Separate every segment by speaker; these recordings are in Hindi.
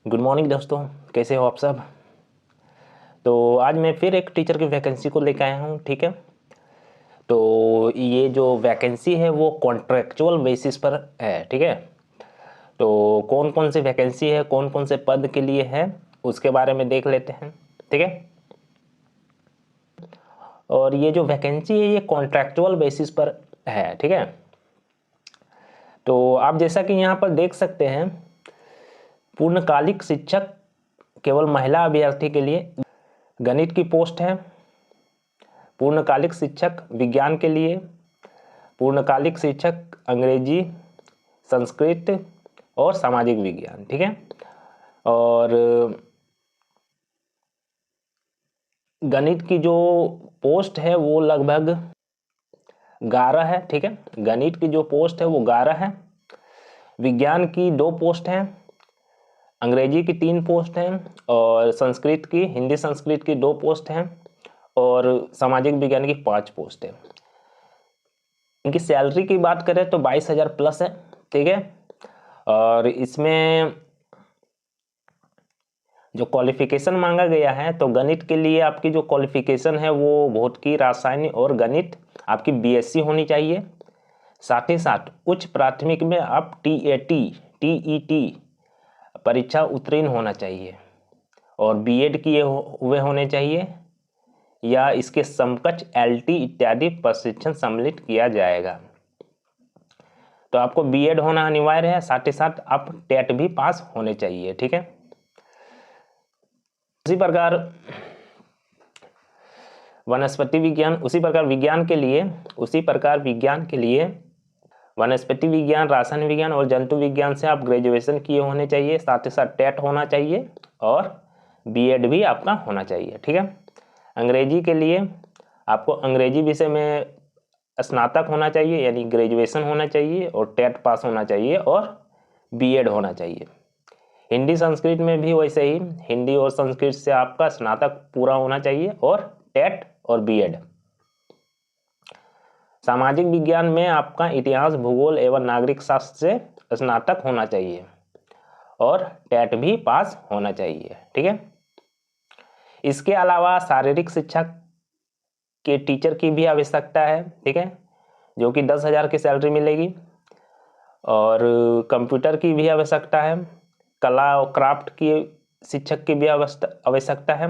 Speaker 1: गुड मॉर्निंग दोस्तों, कैसे हो आप सब। तो आज मैं फिर एक टीचर की वैकेंसी को लेकर आया हूँ। ठीक है, तो ये जो वैकेंसी है वो कॉन्ट्रैक्चुअल बेसिस पर है। ठीक है, तो कौन कौन सी वैकेंसी है, कौन कौन से पद के लिए है, उसके बारे में देख लेते हैं। ठीक है, और ये जो वैकेंसी है ये कॉन्ट्रैक्चुअल बेसिस पर है। ठीक है, तो आप जैसा कि यहाँ पर देख सकते हैं, पूर्णकालिक शिक्षक केवल महिला अभ्यर्थी के लिए गणित की पोस्ट है, पूर्णकालिक शिक्षक विज्ञान के लिए, पूर्णकालिक शिक्षक अंग्रेजी, संस्कृत और सामाजिक विज्ञान। ठीक है, और गणित की जो पोस्ट है वो लगभग 11 है। ठीक है, गणित की जो पोस्ट है वो 11 है, विज्ञान की 2 पोस्ट हैं, अंग्रेजी की 3 पोस्ट हैं और संस्कृत की, हिंदी संस्कृत की 2 पोस्ट हैं और सामाजिक विज्ञान की 5 पोस्ट है। इनकी सैलरी की बात करें तो 22,000 प्लस है। ठीक है, और इसमें जो क्वालिफिकेशन मांगा गया है तो गणित के लिए आपकी जो क्वालिफिकेशन है वो भौतिकी, रसायन और गणित आपकी बीएससी होनी चाहिए। साथ ही साथ उच्च प्राथमिक में आप टीईटी परीक्षा उत्तीर्ण होना चाहिए और बीएड किए हुए होने चाहिए या इसके समकक्ष एलटी इत्यादि प्रशिक्षण सम्मिलित किया जाएगा। तो आपको बीएड होना अनिवार्य है, साथ ही साथ आप टेट भी पास होने चाहिए। ठीक है, उसी प्रकार वनस्पति विज्ञान, उसी प्रकार विज्ञान के लिए वनस्पति विज्ञान, रासायनिक विज्ञान और जंतु विज्ञान से आप ग्रेजुएशन किए होने चाहिए, साथ ही साथ टेट होना चाहिए और बीएड भी आपका होना चाहिए। ठीक है, अंग्रेजी के लिए आपको अंग्रेजी विषय में स्नातक होना चाहिए यानी ग्रेजुएशन होना चाहिए और टेट पास होना चाहिए और बीएड होना चाहिए। हिंदी संस्कृत में भी वैसे ही हिंदी और संस्कृत से आपका स्नातक पूरा होना चाहिए और टेट और बीएड। सामाजिक विज्ञान में आपका इतिहास, भूगोल एवं नागरिक शास्त्र से स्नातक होना चाहिए और टेट भी पास होना चाहिए। ठीक है, इसके अलावा शारीरिक शिक्षा के टीचर की भी आवश्यकता है। ठीक है, जो कि 10,000 की सैलरी मिलेगी और कंप्यूटर की भी आवश्यकता है, कला और क्राफ्ट की शिक्षक की भी आवश्यकता है,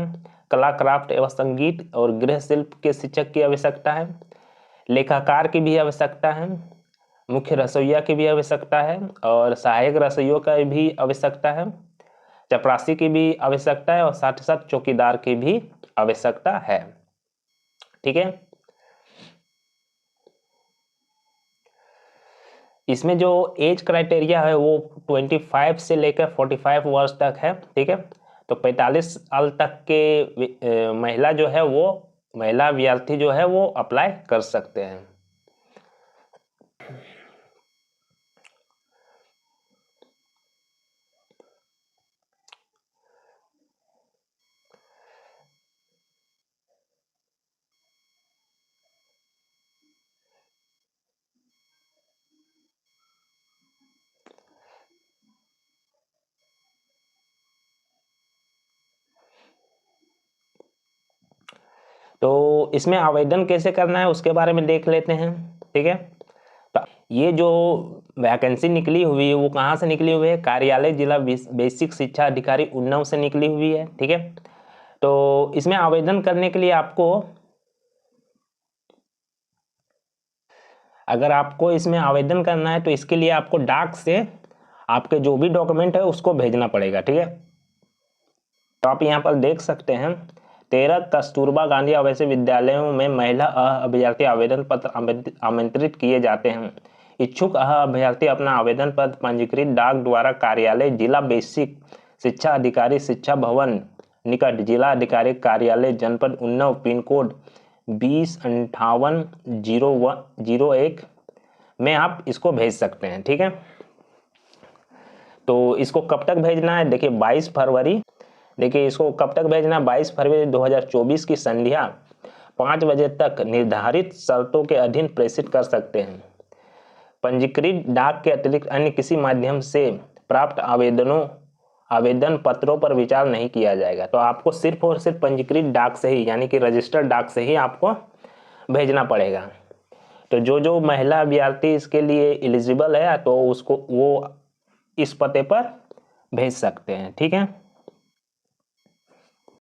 Speaker 1: कला, क्राफ्ट एवं संगीत और गृह शिल्प के शिक्षक की आवश्यकता है, लेखाकार की भी आवश्यकता है, मुख्य रसोइया की भी आवश्यकता है और सहायक रसोइयों का भी आवश्यकता है, चपरासी की भी आवश्यकता है और साथ ही साथ चौकीदार की भी आवश्यकता है। ठीक है, इसमें जो एज क्राइटेरिया है वो 25 से लेकर 45 वर्ष तक है। ठीक है, तो 45 साल तक के महिला जो है वो महिला अभ्यर्थी जो है वो अप्लाई कर सकते हैं। तो इसमें आवेदन कैसे करना है उसके बारे में देख लेते हैं। ठीक है, तो ये जो वैकेंसी निकली हुई है वो कहाँ से निकली हुई है? कार्यालय जिला बेसिक शिक्षा अधिकारी उन्नाव से निकली हुई है। ठीक है, तो इसमें आवेदन करने के लिए आपको, अगर आपको इसमें आवेदन करना है तो इसके लिए आपको डाक से आपके जो भी डॉक्यूमेंट है उसको भेजना पड़ेगा। ठीक है, तो आप यहाँ पर देख सकते हैं 13 कस्तूरबा गांधी आवासीय विद्यालयों में महिला अभ्यर्थी आवेदन पत्र आमंत्रित किए जाते हैं। इच्छुक अभ्यर्थी अपना आवेदन पत्र पंजीकृत डाक द्वारा कार्यालय जिला बेसिक शिक्षा अधिकारी, शिक्षा भवन निकट, जिला अधिकारी कार्यालय, जनपद उन्नाव, पिन कोड 205801 में आप इसको भेज सकते हैं। ठीक है, तो इसको कब तक भेजना है? देखिए 22 फरवरी, देखिए इसको कब तक भेजना है? 22 फरवरी 2024 की संध्या 5 बजे तक निर्धारित शर्तों के अधीन प्रेषित कर सकते हैं। पंजीकृत डाक के अतिरिक्त अन्य किसी माध्यम से प्राप्त आवेदन पत्रों पर विचार नहीं किया जाएगा। तो आपको सिर्फ और सिर्फ पंजीकृत डाक से ही, यानी कि रजिस्टर्ड डाक से ही आपको भेजना पड़ेगा। तो जो महिला अभ्यर्थी इसके लिए एलिजिबल है तो उसको वो इस पते पर भेज सकते हैं। ठीक है।